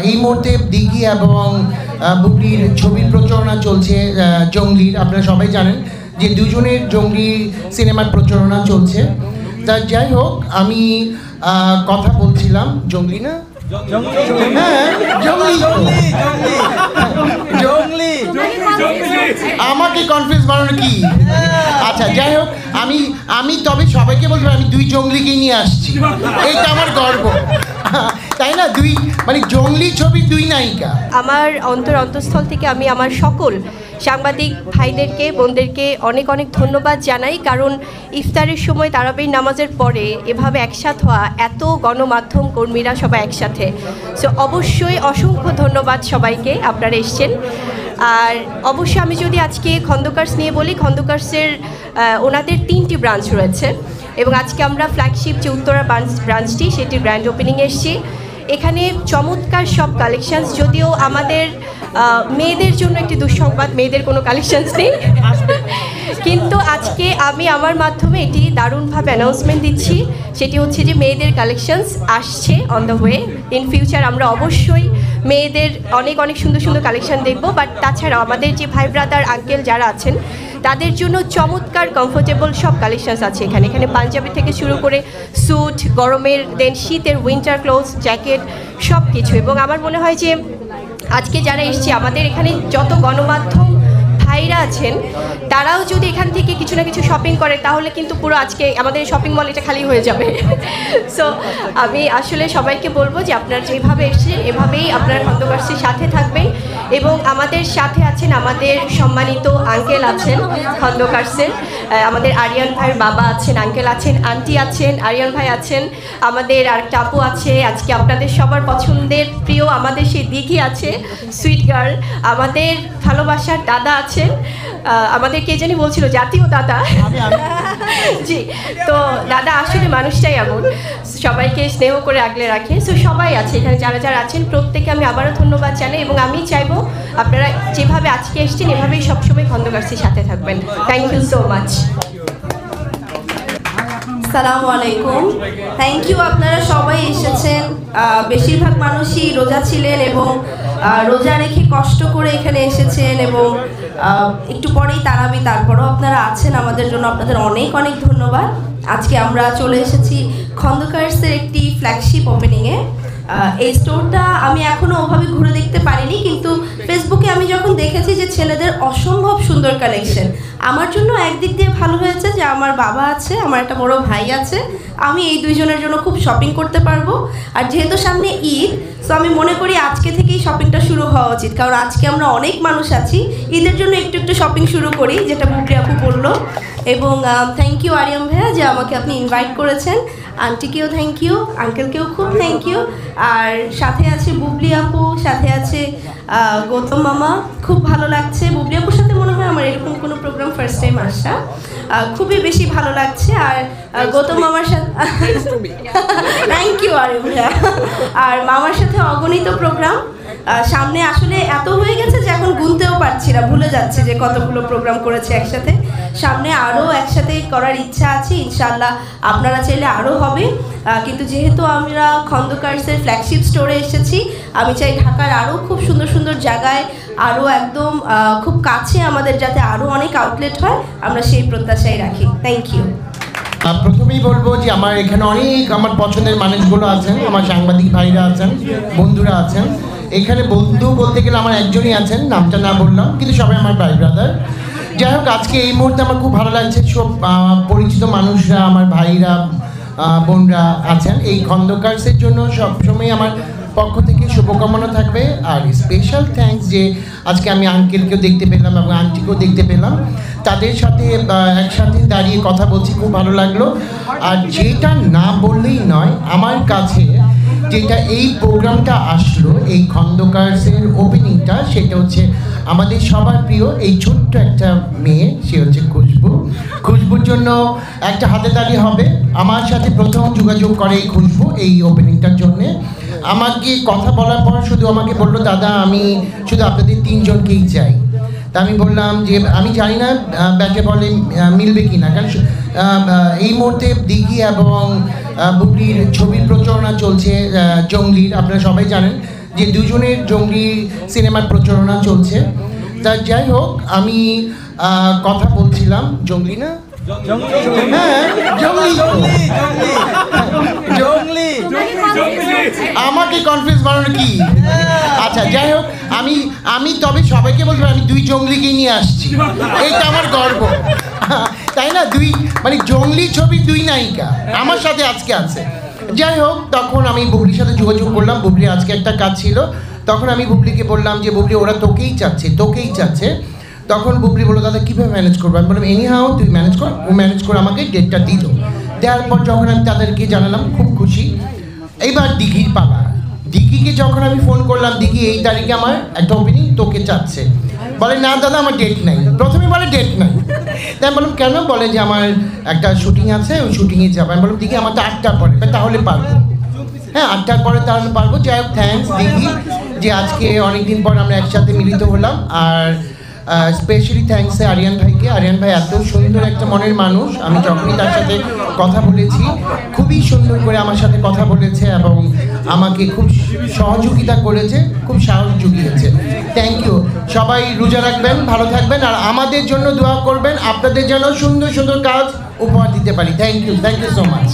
এই মুহূর্তে দিঘি এবং বুবলির ছবির প্রচারণা চলছে জঙ্গলির, আপনারা সবাই জানেন যে দুজনের জঙ্গলি সিনেমার প্রচারণা চলছে। তা যাই হোক, আমি কথা বলছিলাম জঙ্গলি না, হ্যাঁ জঙ্গলি, আমাকে কনফিউজ বানানো কি? আচ্ছা যাই হোক, আমি তবে সবাইকে বলবো আমি দুই জঙ্গলিকেই নিয়ে আসছি, এইটা আমার গর্ব, তাই না? দুই মানে জঙ্গলি ছবির দুই নায়িকা। আমার অন্তঃস্থল থেকে আমি আমার সকল সাংবাদিক ভাইদেরকে বোনদেরকে অনেক অনেক ধন্যবাদ জানাই, কারণ ইফতারের সময় তারাবির নামাজের পরে এভাবে একসাথ হওয়া, এত গণমাধ্যম কর্মীরা সবাই একসাথে, সো অবশ্যই অসংখ্য ধন্যবাদ সবাইকে, আপনারা এসছেন। আর অবশ্যই আমি যদি আজকে খন্দকার্স নিয়ে বলি, খন্দকার্সের ওনাদের 3টি ব্রাঞ্চ রয়েছে এবং আজকে আমরা ফ্ল্যাগশিপ যে উত্তরা ব্রাঞ্চটি সেটির গ্র্যান্ড ওপেনিংয়ে এসেছি। এখানে চমৎকার সব কালেকশানস, যদিও আমাদের মেয়েদের জন্য একটি দুঃসংবাদ, মেয়েদের কোনো কালেকশানস নেই, কিন্তু আজকে আমি আমার মাধ্যমে এটি দারুণভাবে অ্যানাউন্সমেন্ট দিচ্ছি, সেটি হচ্ছে যে মেয়েদের কালেকশানস আসছে on the way. In future আমরা অবশ্যই মেয়েদের অনেক অনেক সুন্দর সুন্দর কালেকশান দেখব। বাট তাছাড়াও আমাদের যে ভাই ব্রাদার আঙ্কেল যারা আছেন তাদের জন্য চমৎকার কমফোর্টেবল সব কালেকশানস আছে এখানে। এখানে পাঞ্জাবি থেকে শুরু করে স্যুট, গরমের দেন শীতের উইন্টার ক্লোথস, জ্যাকেট সব কিছু। এবং আমার মনে হয় যে আজকে যারা এসছি, আমাদের এখানে যত গণমাধ্যম ভাইরা আছেন, তারাও যদি এখান থেকে কিছু না কিছু শপিং করে তাহলে কিন্তু পুরো আজকে আমাদের শপিং মল এটা খালি হয়ে যাবে। সো আমি আসলে সবাইকে বলবো যে আপনারা যেভাবে এসেছেন এভাবেই আপনারা খন্দকার্সের সাথে থাকবেন। এবং আমাদের সাথে আছেন আমাদের সম্মানিত আঙ্কেল আছেন খন্দকার্সের, আমাদের আরিয়ান ভাইয়ের বাবা আছেন, আঙ্কেল আছেন, আন্টি আছেন, আরিয়ান ভাই আছেন, আমাদের আরেকটা আপু আছে আজকে আপনাদের সবার পছন্দের প্রিয়, আমাদের সেই দিঘি আছে সুইট গার্ল, আমাদের ভালোবাসার দাদা আছেন, আমাদের কে জানি বলছিল জাতীয় দাদা, জি। তো দাদা আসলে মানুষটাই এমন, সবাইকে স্নেহ করে আগলে রাখে। সো সবাই আছে এখানে, যারা যারা আছেন প্রত্যেকে আমি আবারও ধন্যবাদ জানাই এবং আমি চাইবো আপনারা যেভাবে আজকে এসছেন এভাবেই সবসময় খন্দকার্সের সাথে থাকবেন। Thank you so much. আসসালামু আলাইকুম, থ্যাংক ইউ। আপনারা সবাই এসেছেন, বেশিরভাগ মানুষই রোজা ছিলেন এবং রোজা রেখে কষ্ট করে এখানে এসেছেন এবং একটু পরেই তারাবি, তারপরেও আপনারা আছেন আমাদের জন্য, আপনাদের অনেক অনেক ধন্যবাদ। আজকে আমরা চলে এসেছি খন্দকার্সের একটি ফ্ল্যাগশিপ ওপেনিংয়ে। এই স্টোরটা আমি এখনও ওভাবে ঘুরে দেখতে পারিনি, কিন্তু ফেসবুকে আমি যখন দেখেছি যে ছেলেদের অসম্ভব সুন্দর কালেকশন, আমার জন্য একদিক দিয়ে ভালো হয়েছে যে আমার বাবা আছে, আমার একটা বড় ভাই আছে, আমি এই দুইজনের জন্য খুব শপিং করতে পারবো। আর যেহেতু সামনে ঈদ, সো আমি মনে করি আজকে থেকেই শপিংটা শুরু হওয়া উচিত, কারণ আজকে আমরা অনেক মানুষ আছি, ঈদের জন্য একটু একটু শপিং শুরু করি, যেটা বুবলি আপু বললো। এবং থ্যাংক ইউ আরিয়াম ভাইয়া যে আমাকে আপনি ইনভাইট করেছেন, আন্টিকেও থ্যাংক ইউ, আঙ্কেলকেও খুব থ্যাংক ইউ। আর সাথে আছে বুবলি আপু, সাথে আছে গৌতম মামা, খুব ভালো লাগছে। বুবলি আপুর সাথে মনে হয় আমার এরকম কোনো প্রোগ্রাম ফার্স্ট টাইম আসা, খুবই বেশি ভালো লাগছে। আর গৌতম মামার সাথে থ্যাংক ইউ আর মামার সাথে অগণিত প্রোগ্রাম সামনে, আসলে এত হয়ে গেছে যে এখন গুনতেও পারছি না, ভুলে যাচ্ছি যে কতগুলো প্রোগ্রাম করেছে একসাথে। সামনে আরও একসাথে করার ইচ্ছা আছে, ইনশাআল্লাহ আপনারা চাইলে আরও হবে। কিন্তু যেহেতু আমরা খন্দকার্সের ফ্ল্যাগশিপ স্টোরে এসেছি, আমি চাই ঢাকার আরও খুব সুন্দর সুন্দর জায়গায়, আরও একদম খুব কাছে আমাদের যাতে আরও অনেক আউটলেট হয়, আমরা সেই প্রত্যাশাই রাখি। Thank you. প্রথমেই বলবো যে আমার এখানে অনেক আমার পছন্দের মানুষগুলো আছেন, আমার সাংবাদিক ভাইরা আছেন, বন্ধুরা আছেন। এখানে বন্ধু বলতে গেলে আমার একজনই আছেন, নামটা না বললাম, কিন্তু সবাই আমার ভাই ব্রাদার। যাই হোক, আজকে এই মুহূর্তে আমার খুব ভালো লাগছে, সব পরিচিত মানুষরা, আমার ভাইরা বোনরা আছেন। এই খন্দকার্সের জন্য সবসময় আমার পক্ষ থেকে শুভকামনা থাকবে। আর স্পেশাল থ্যাঙ্কস যে আজকে আমি আঙ্কেলকেও দেখতে পেলাম এবং আন্টিকেও দেখতে পেলাম, তাদের সাথে একসাথে দাঁড়িয়ে কথা বলছি, খুব ভালো লাগলো। আর যেটা না বললেই নয়, আমার কাছে যেটা এই প্রোগ্রামটা আসলো, এই খন্দকার্সের ওপেনিংটা, সেটা হচ্ছে আমাদের সবার প্রিয় এই ছোট্ট একটা মেয়ে, সে হচ্ছে খুশবুর জন্য একটা হাতে তালি হবে। আমার সাথে প্রথম যোগাযোগ করে এই খুশবু এই ওপেনিংটার জন্যে। আমাকে কথা বলার পর শুধু আমাকে বললো, দাদা আমি শুধু আপনাদের 3 জনকেই চাই। তা আমি বললাম যে আমি জানি না ব্যাটে বলে মিলবে কি না, কারণ এই মুহূর্তে দিঘি এবং বুবলির ছবির প্রচারণা চলছে জঙ্গলির, আপনারা সবাই জানেন যে দুজনের জঙ্গলি সিনেমার প্রচারণা চলছে। তা যাই হোক, আমি কথা বলছিলাম, জঙ্গলি না, হ্যাঁ জঙ্গলি, আমাকে কনফিউজ বানানো কি? আচ্ছা যাই হোক, আমি তবে সবাইকে বলতে পারি আমি 2 জঙ্গলিকে নিয়ে আসছি, এটা আমার গর্ব, তাই না? মানে জঙ্গলি ছবি 2 নায়িকা আমার সাথে আজকে আছে। যাই হোক, তখন আমি বুবলির সাথে যোগাযোগ করলাম, বুবলি আজকে একটা কাজ ছিল, তখন আমি বুবলিকে বললাম যে বুবলি ওরা তোকেই চাচ্ছে। তখন বুবলি বললো দাদা কীভাবে ম্যানেজ করবো? আমি বললাম এনি হাও তুই ম্যানেজ কর। ও ম্যানেজ করে আমাকে ডেটটা দিল, দেওয়ার পর যখন আমি তাদেরকে জানালাম খুব খুশি। এইবার দিঘির পালা, দিঘিকে যখন আমি ফোন করলাম, দিঘি এই তারিখে আমার একটা ওপেনিং তোকে চাচ্ছে, বলে না দাদা আমার ডেট নাই, প্রথমে বলে ডেট নাই। তাই আমি বললাম কেন? বলে যে আমার একটা শুটিং আছে, ওই শুটিংয়ে যাবো। আমি বললাম দিঘি আমার তো 8টার পরে, তাহলে পারবো, হ্যাঁ 8টার পরে তাহলে পারবো। যাই হোক, থ্যাঙ্কস দিঘি যে আজকে অনেকদিন পর আমরা একসাথে মিলিত হলাম। আর স্পেশালি থ্যাঙ্কস আরিয়ান ভাইকে। আরিয়ান ভাই এত সুন্দর একটা মনের মানুষ, আমি যখনই তার সাথে কথা বলেছি খুবই সুন্দর করে আমার সাথে কথা বলেছে এবং আমাকে খুব সহযোগিতা করেছে, খুব সাহস জুগিয়েছে। Thank you. সবাই রোজা রাখবেন, ভালো থাকবেন, আর আমাদের জন্য দোয়া করবেন, আপনাদের যেন সুন্দর সুন্দর কাজ উপহার দিতে পারি। Thank you so much.